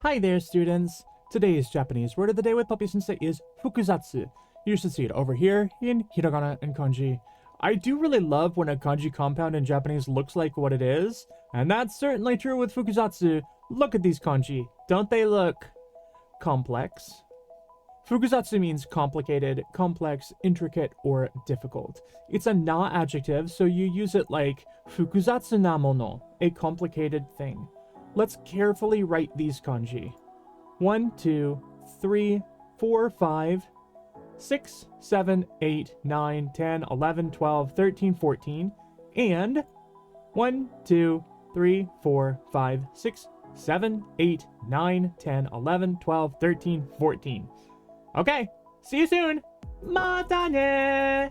Hi there, students! Today's Japanese word of the day with Puppy-sensei is Fukuzatsu. You should see it over here in hiragana and kanji. I do really love when a kanji compound in Japanese looks like what it is, and that's certainly true with Fukuzatsu. Look at these kanji. Don't they look complex? Fukuzatsu means complicated, complex, intricate, or difficult. It's a na adjective, so you use it like Fukuzatsu na mono, a complicated thing. Let's carefully write these kanji. 1, 2, 3, 4, 5, 6, 7, 8, 9, 10, 11, 12, 13, 14, and 1, 2, 3, 4, 5, 6, 7, 8, 9, 10, 11, 12, 13, 14. Okay, see you soon! Mata ne!